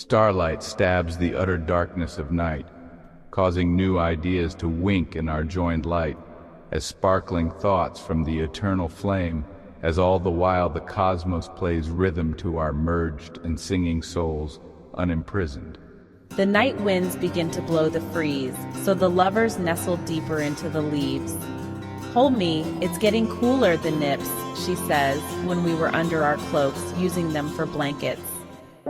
Starlight stabs the utter darkness of night, causing new ideas to wink in our joined light, as sparkling thoughts from the eternal flame, as all the while the cosmos plays rhythm to our merged and singing souls, unimprisoned. The night winds begin to blow the freeze, so the lovers nestle deeper into the leaves. "Hold me, it's getting cooler, the nips," she says, when we were under our cloaks, using them for blankets.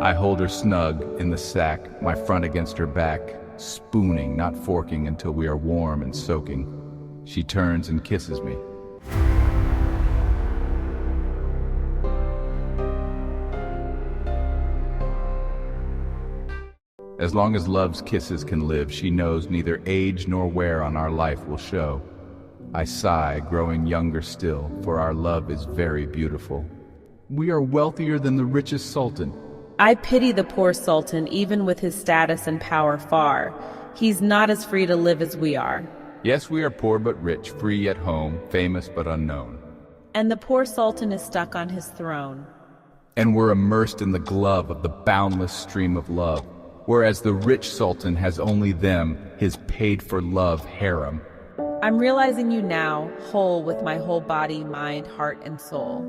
I hold her snug in the sack, my front against her back, spooning, not forking until we are warm and soaking. She turns and kisses me. As long as love's kisses can live, she knows neither age nor wear on our life will show. I sigh, growing younger still, for our love is very beautiful. We are wealthier than the richest sultan. I pity the poor sultan, even with his status and power far. He's not as free to live as we are. Yes, we are poor but rich, free at home, famous but unknown. And the poor sultan is stuck on his throne. And we're immersed in the glove of the boundless stream of love, whereas the rich sultan has only them, his paid-for-love harem. I'm realizing you now, whole with my whole body, mind, heart, and soul.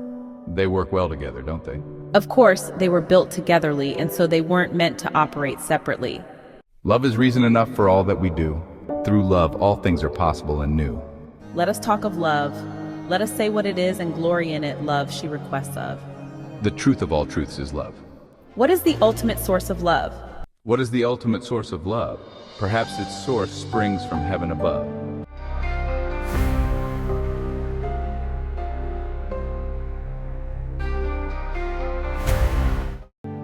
They work well together, don't they? Of course, they were built togetherly, and so they weren't meant to operate separately. Love is reason enough for all that we do. Through love, all things are possible and new. Let us talk of love. Let us say what it is and glory in it, love she requests of. The truth of all truths is love. What is the ultimate source of love? What is the ultimate source of love? Perhaps its source springs from heaven above.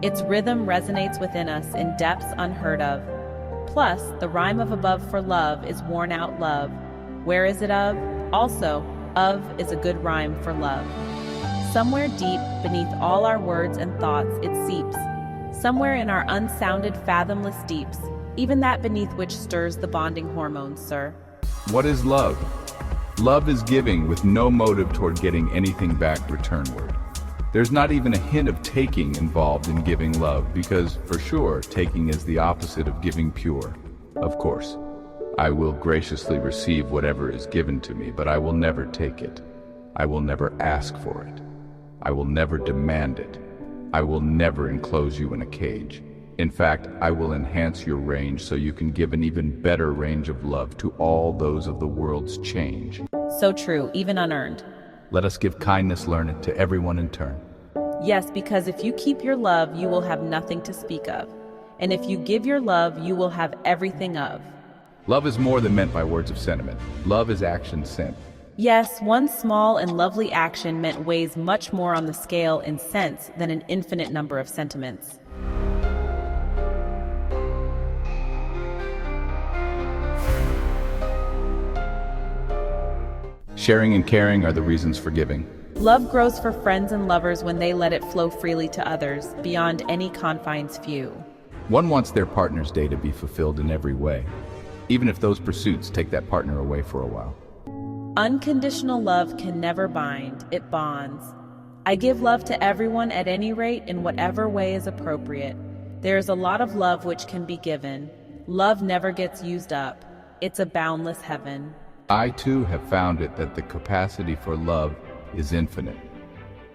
Its rhythm resonates within us in depths unheard of. Plus, the rhyme of above for love is worn out love. Where is it of? Also, of is a good rhyme for love. Somewhere deep beneath all our words and thoughts it seeps. Somewhere in our unsounded, fathomless deeps, even that beneath which stirs the bonding hormones, sir. What is love? Love is giving with no motive toward getting anything back returnward. There's not even a hint of taking involved in giving love, because, for sure, taking is the opposite of giving pure. Of course, I will graciously receive whatever is given to me, but I will never take it. I will never ask for it. I will never demand it. I will never enclose you in a cage. In fact, I will enhance your range so you can give an even better range of love to all those of the world's change. So true, even unearned. Let us give kindness learned to everyone in turn. Yes, because if you keep your love, you will have nothing to speak of. And if you give your love, you will have everything of. Love is more than meant by words of sentiment. Love is action sent. Yes, one small and lovely action meant weighs much more on the scale in sense than an infinite number of sentiments. Sharing and caring are the reasons for giving. Love grows for friends and lovers when they let it flow freely to others, beyond any confines few. One wants their partner's day to be fulfilled in every way, even if those pursuits take that partner away for a while. Unconditional love can never bind, it bonds. I give love to everyone at any rate in whatever way is appropriate. There is a lot of love which can be given. Love never gets used up. It's a boundless heaven. I too have found it that the capacity for love is infinite.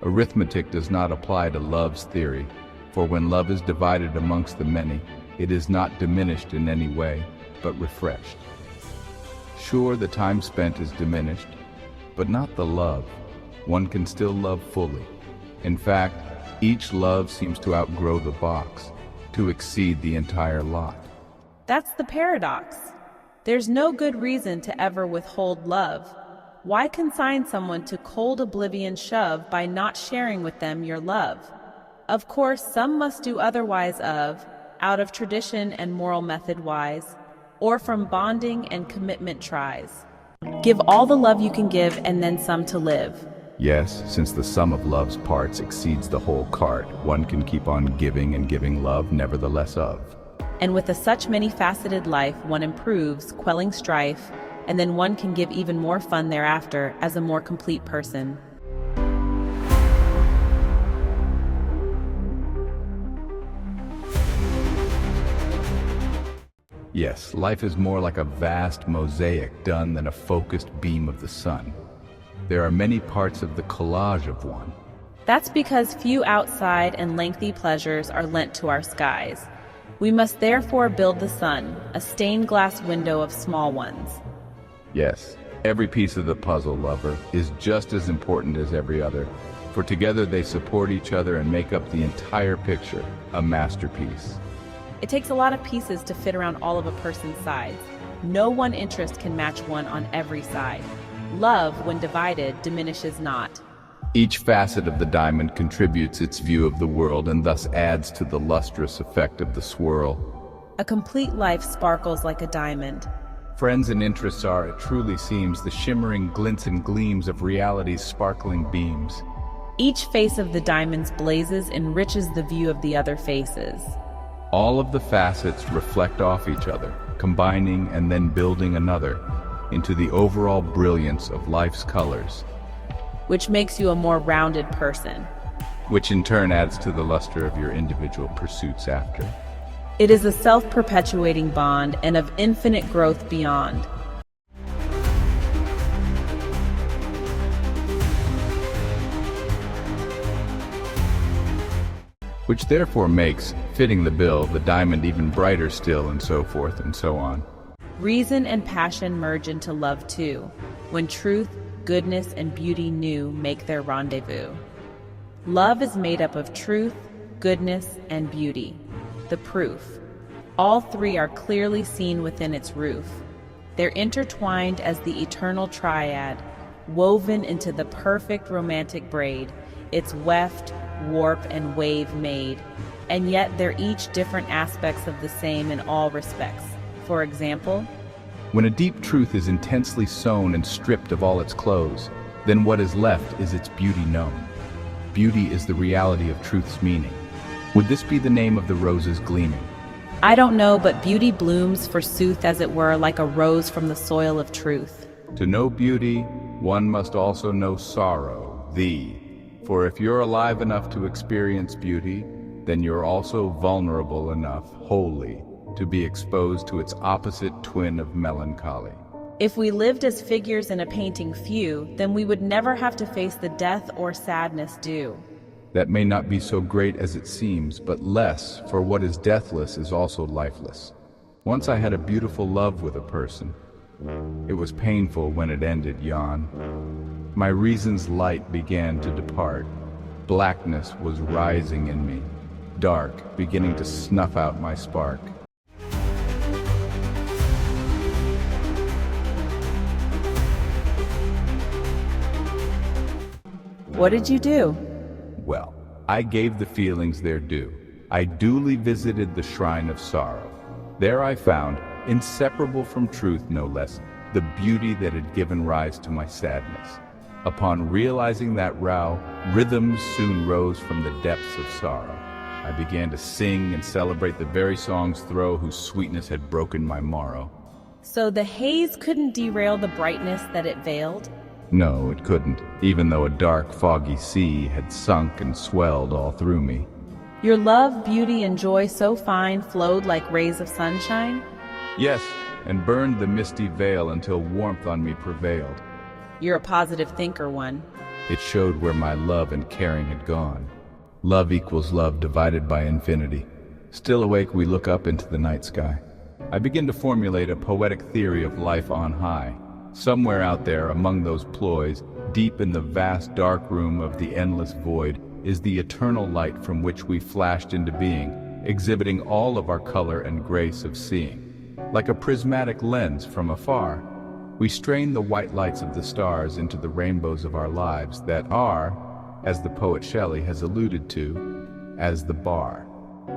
Arithmetic does not apply to love's theory, for when love is divided amongst the many, it is not diminished in any way, but refreshed. Sure, the time spent is diminished, but not the love. One can still love fully. In fact, each love seems to outgrow the box, to exceed the entire lot. That's the paradox. There's no good reason to ever withhold love. Why consign someone to cold oblivion shove by not sharing with them your love? Of course, some must do otherwise out of tradition and moral method wise, or from bonding and commitment tries. Give all the love you can give and then some to live. Yes, since the sum of love's parts exceeds the whole cart, one can keep on giving and giving love nevertheless of. And with a such many-faceted life, one improves, quelling strife, and then one can give even more fun thereafter as a more complete person. Yes, life is more like a vast mosaic done than a focused beam of the sun. There are many parts of the collage of one. That's because few outside and lengthy pleasures are lent to our skies. We must therefore build the sun, a stained glass window of small ones. Yes, every piece of the puzzle, lover, is just as important as every other, for together they support each other and make up the entire picture, a masterpiece. It takes a lot of pieces to fit around all of a person's sides. No one interest can match one on every side. Love, when divided, diminishes not. Each facet of the diamond contributes its view of the world and thus adds to the lustrous effect of the swirl. A complete life sparkles like a diamond. Friends and interests are, it truly seems, the shimmering glints and gleams of reality's sparkling beams. Each face of the diamond's blazes enriches the view of the other faces. All of the facets reflect off each other, combining and then building another into the overall brilliance of life's colors, Which makes you a more rounded person. which in turn adds to the luster of your individual pursuits after. It is a self-perpetuating bond and of infinite growth beyond. Which therefore makes, fitting the bill, the diamond even brighter still, and so forth and so on. Reason and passion merge into love too, when truth, goodness, and beauty new make their rendezvous. Love is made up of truth, goodness, and beauty. The proof. All three are clearly seen within its roof. They're intertwined as the eternal triad, woven into the perfect romantic braid, its weft, warp, and wave made, and yet they're each different aspects of the same in all respects. For example, When a deep truth is intensely sown and stripped of all its clothes, then what is left is its beauty known. Beauty is the reality of truth's meaning. Would this be the name of the roses gleaming? I don't know, but beauty blooms forsooth as it were like a rose from the soil of truth. To know beauty, one must also know sorrow, thee. For if you're alive enough to experience beauty, then you're also vulnerable enough, wholly, to be exposed to its opposite twin of melancholy. If we lived as figures in a painting few, then we would never have to face the death or sadness due. That may not be so great as it seems, but less, for what is deathless is also lifeless. Once I had a beautiful love with a person. It was painful when it ended, Jan. My reason's light began to depart. Blackness was rising in me, dark, beginning to snuff out my spark. What did you do? Well, I gave the feelings their due. I duly visited the shrine of sorrow. There I found, inseparable from truth no less, the beauty that had given rise to my sadness. Upon realizing that row, rhythms soon rose from the depths of sorrow. I began to sing and celebrate the very song's throe whose sweetness had broken my morrow. So the haze couldn't derail the brightness that it veiled? No, it couldn't, even though a dark, foggy sea had sunk and swelled all through me. Your love, beauty, and joy so fine flowed like rays of sunshine? Yes, and burned the misty veil until warmth on me prevailed. You're a positive thinker, one. It showed where my love and caring had gone. Love equals love divided by infinity. Still awake, we look up into the night sky. I begin to formulate a poetic theory of life on high. Somewhere out there, among those ploys, deep in the vast dark room of the endless void, is the eternal light from which we flashed into being, exhibiting all of our color and grace of seeing. Like a prismatic lens from afar, we strain the white lights of the stars into the rainbows of our lives that are, as the poet Shelley has alluded to, as the bar.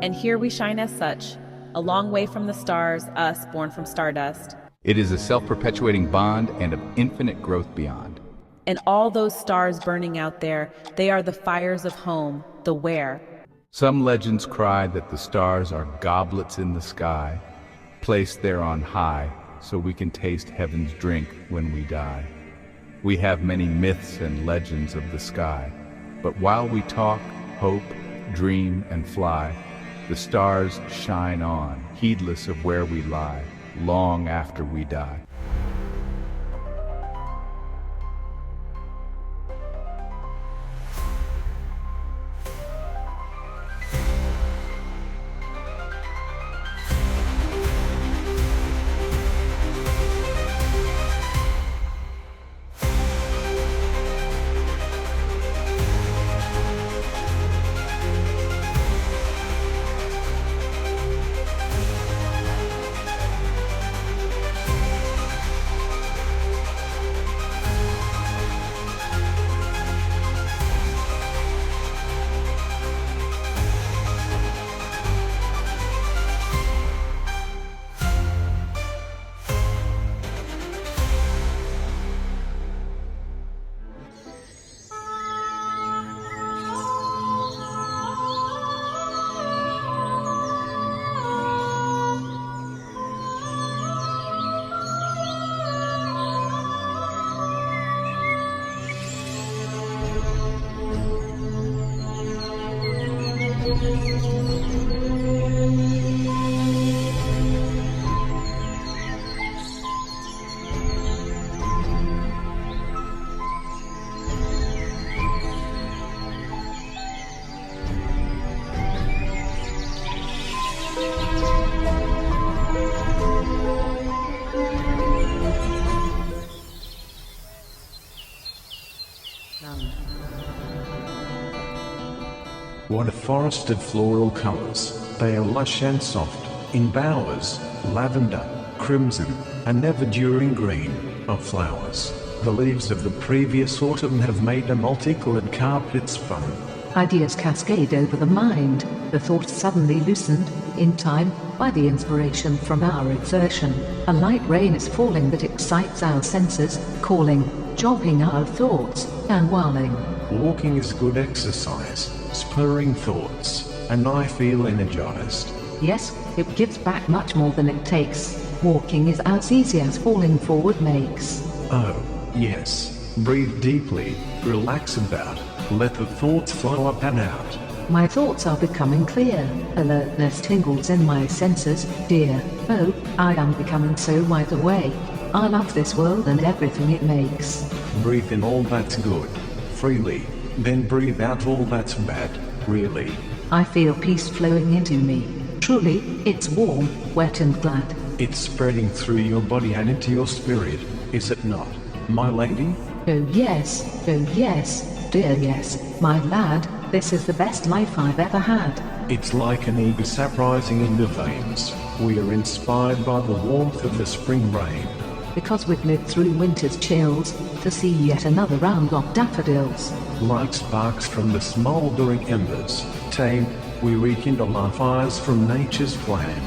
And here we shine as such, a long way from the stars, us born from stardust. It is a self-perpetuating bond and of infinite growth beyond. And all those stars burning out there, they are the fires of home, the where. Some legends cry that the stars are goblets in the sky, placed there on high so we can taste heaven's drink when we die. We have many myths and legends of the sky, but while we talk, hope, dream, and fly, The stars shine on, heedless of where we lie, long after we die. What a forest of floral colors. They are lush and soft, in bowers, lavender, crimson, and ever-during green, of flowers. The leaves of the previous autumn have made a multicolored carpet spun. Ideas cascade over the mind, the thoughts suddenly loosened, in time, by the inspiration from our exertion. A light rain is falling that excites our senses, calling, jogging our thoughts, and whirling. Walking is good exercise, spurring thoughts, and I feel energized. Yes, it gives back much more than it takes. Walking is as easy as falling forward makes. Oh, yes. Breathe deeply, relax about, let the thoughts flow up and out. My thoughts are becoming clear, alertness tingles in my senses, dear. Oh, I am becoming so wide awake. I love this world and everything it makes. Breathe in all that's good, freely, then breathe out all that's bad, really. I feel peace flowing into me. Truly, it's warm, wet and glad. It's spreading through your body and into your spirit, is it not, my lady? Oh yes, dear yes, my lad, this is the best life I've ever had. It's like an eager sap rising in the veins. We are inspired by the warmth of the spring rain. Because we've lived through winter's chills, to see yet another round of daffodils. Like sparks from the smouldering embers, tame, we rekindle our fires from nature's flame.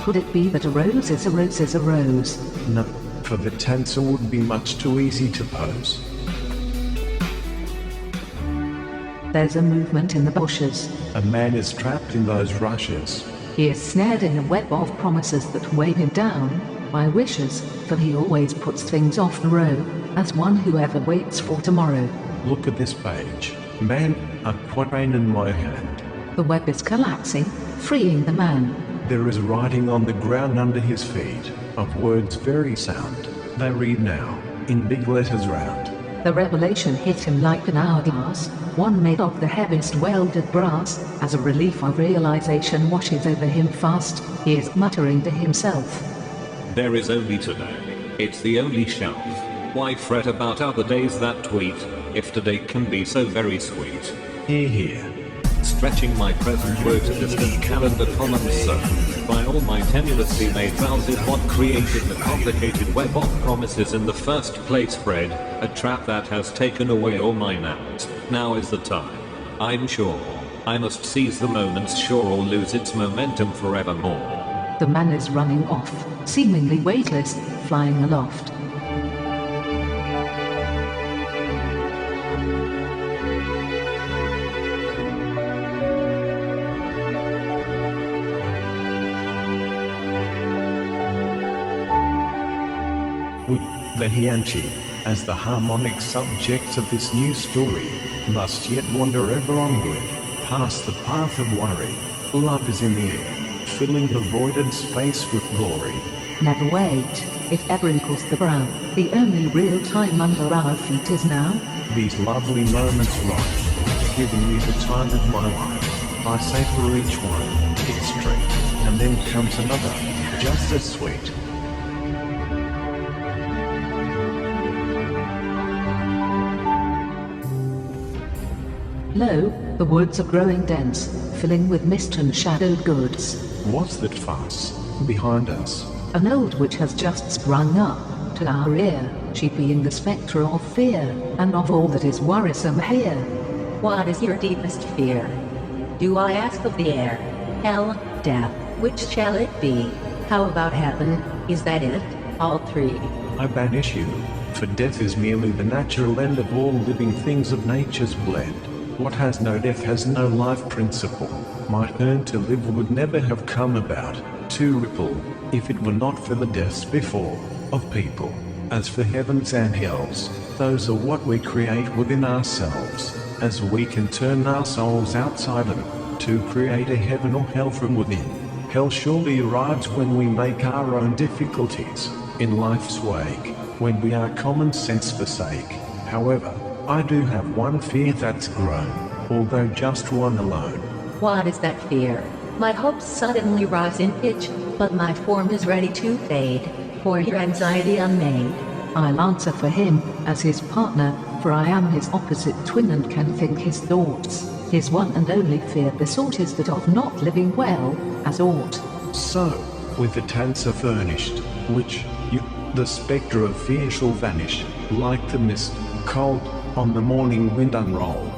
Could it be that a rose is a rose is a rose? No, for the tensor would be much too easy to pose. There's a movement in the bushes. A man is trapped in those rushes. He is snared in a web of promises that weigh him down, by wishes, for he always puts things off the road, as one who ever waits for tomorrow. Look at this page. Man, a quatrain in my hand. The web is collapsing, freeing the man. There is writing on the ground under his feet, of words very sound. They read now, in big letters round. The revelation hit him like an hourglass, one made of the heaviest welded brass. As a relief of realization washes over him fast, he is muttering to himself. There is only today. It's the only shelf. Why fret about other days that tweet, if today can be so very sweet? Hear, hear. Stretching my present woe to distant calendar columns so, by all my tenuously made vows is what created the complicated web of promises in the first place bred, a trap that has taken away all my naps. Now is the time. I'm sure. I must seize the moment's sure or lose its momentum forevermore. The man is running off, seemingly weightless, flying aloft. We, the Hianchi, as the harmonic subjects of this new story, must yet wander ever onward, past the path of worry. Love is in the air, filling the voided space with glory. Never wait, if ever equals the brow. The only real time under our feet is now. These lovely moments right, giving me the time of my life. I say for each one, it's straight, and then comes another, just as sweet. Lo, the woods are growing dense, filling with mist and shadowed goods. What's that fuss behind us? An old witch has just sprung up to our ear, she being the spectre of fear, and of all that is worrisome here. What is your deepest fear? Do I ask of the air? Hell, death, which shall it be? How about heaven, is that it? All three. I banish you, for death is merely the natural end of all living things of nature's blend. What has no death has no life principle. My turn to live would never have come about, to ripple, if it were not for the deaths before, of people. As for heavens and hells, those are what we create within ourselves, as we can turn our souls outside them, to create a heaven or hell from within. Hell surely arrives when we make our own difficulties, in life's wake, when we our common sense forsake. However, I do have one fear that's grown, although just one alone. What is that fear? My hopes suddenly rise in pitch, but my form is ready to fade, for your anxiety unmade. I'll answer for him, as his partner, for I am his opposite twin and can think his thoughts. His one and only fear besought is that of not living well, as ought. So, with the tancer furnished, which, you, the spectre of fear shall vanish, like the mist, cold, on the morning wind unroll.